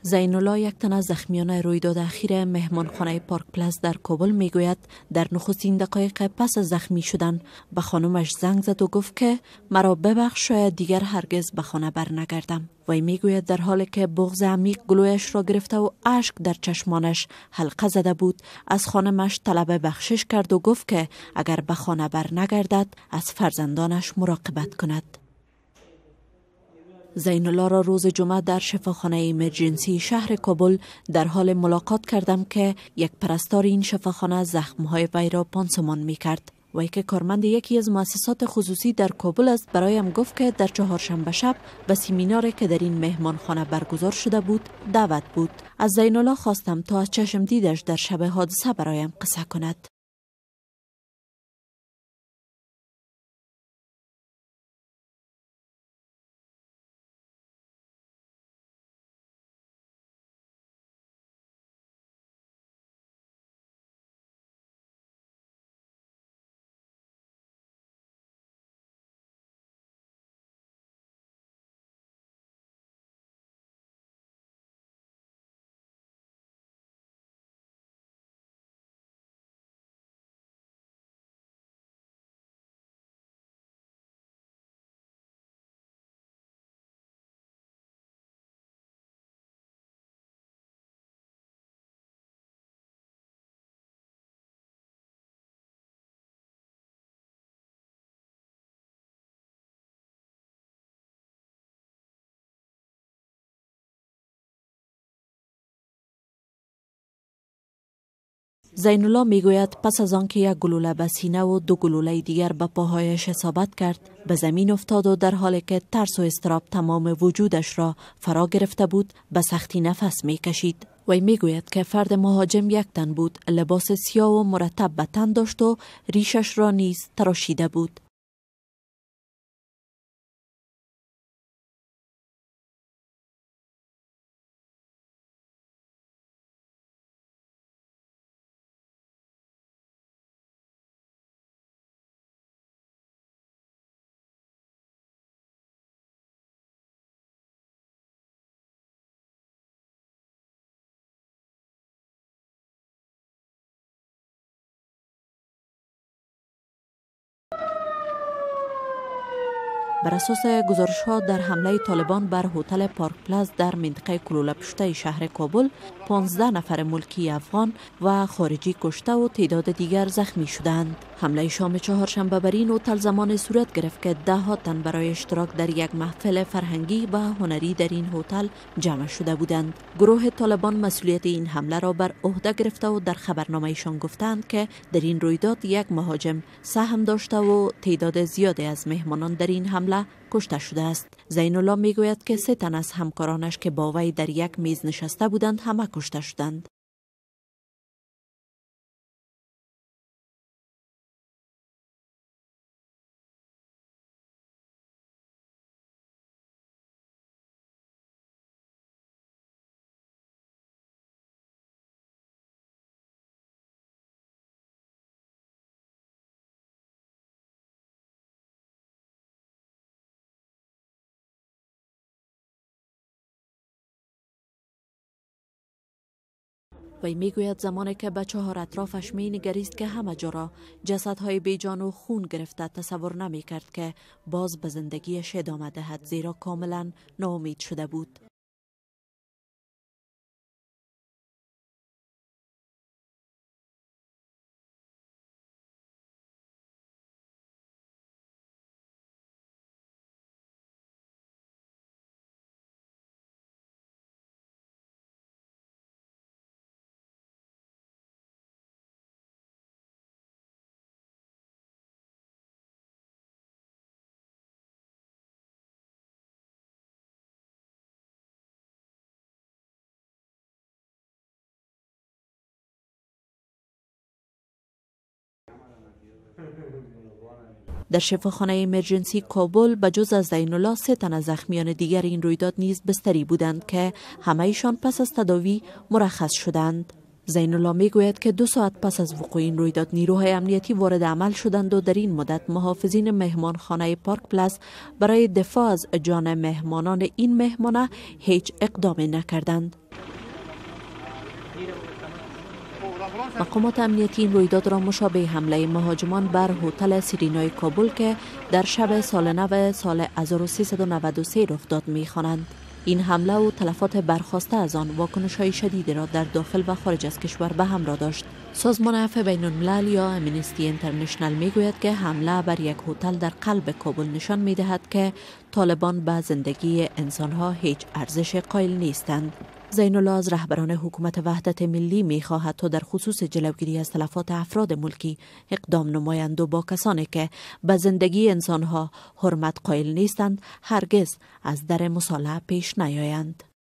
زین الله، یک تن از زخمیان رویداد اخیر مهمانخانه پارک پلاس در کابل میگوید در نخستین دقایق پس از زخمی شدن به خانمش زنگ زد و گفت که مرا ببخش، شاید دیگر هرگز به خانه برنگردم. وی میگوید در حالی که بغض عمیق گلویش را گرفته و اشک در چشمانش حلقه زده بود، از خانمش طلب بخشش کرد و گفت که اگر به خانه برنگردد از فرزندانش مراقبت کند. زین الله را روز جمعه در شفاخانه ایمرجنسی شهر کابل در حال ملاقات کردم که یک پرستار این شفاخانه زخم‌های وی را پانسمان می‌کرد. وی که کارمند یکی از مؤسسات خصوصی در کابل است برایم گفت که در چهارشنبه شب به سمیناری که در این مهمانخانه برگزار شده بود دعوت بود. از زین الله خواستم تا از چشم دیدش در شب حادثه برایم قصه کند. زین الله میگوید پس از آنکه یک گلوله به سینه و دو گلوله دیگر به پاهایش اصابت کرد، به زمین افتاد و در حالی که ترس و اضطراب تمام وجودش را فرا گرفته بود به سختی نفس میکشید. وی میگوید که فرد مهاجم یک تن بود، لباس سیاه و مرتب به تن داشت و ریشش را نیز تراشیده بود. بر اساس گزارش‌ها در حمله طالبان بر هتل پارک پلاس در منطقه کلوله پشته شهر کابل 15 نفر ملکی افغان و خارجی کشته و تعداد دیگر زخمی شدند. حمله شام چهارشنبه بر این هتل زمان صورت گرفت که 10 تن برای اشتراک در یک محفل فرهنگی و هنری در این هتل جمع شده بودند. گروه طالبان مسئولیت این حمله را بر عهده گرفته و در خبرنامه‌شان گفتند که در این رویداد یک مهاجم سهم داشته و تعداد زیادی از مهمانان در این حمله کشته شده است. زین الله میگوید که 3 تن از همکارانش که با وی در یک میز نشسته بودند همه کشته شدند. وی میگوید زمانی که به چهار اطرافش می نگریست که همه جا را جسدهای بیجان و خون گرفته تصور نمی کرد که باز به زندگیش ادامه دهد، زیرا کاملا ناامید شده بود. در شفاخانه ایمرجنسی کابل به جز از زین الله 3 تن از زخمیان دیگر این رویداد نیز بستری بودند که همه ایشان پس از تداوی مرخص شدند. زین الله میگوید که 2 ساعت پس از وقوع این رویداد نیروهای امنیتی وارد عمل شدند و در این مدت محافظین مهمانخانه پارک پلاس برای دفاع از جان مهمانان این مهمانه هیچ اقدامی نکردند. مقامات امنیتی این رویداد را مشابه حمله مهاجمان بر هتل سیرینای کابل که در شب سال نو سال 1393 رخ داد می‌خوانند. این حمله و تلفات برخاسته از آن واکنش‌های شدیدی را در داخل و خارج از کشور به همراه داشت. سازمان عفو بین الملل یا امنستی اینترنشنل میگوید که حمله بر یک هتل در قلب کابل نشان می‌دهد که طالبان به زندگی انسان‌ها هیچ ارزش قائل نیستند. زین الله از رهبران حکومت وحدت ملی می‌خواهد تا در خصوص جلوگیری از تلفات افراد ملکی اقدام نمایند و با کسانی که به زندگی انسان‌ها حرمت قائل نیستند هرگز از در مصالحه پیش نیایند.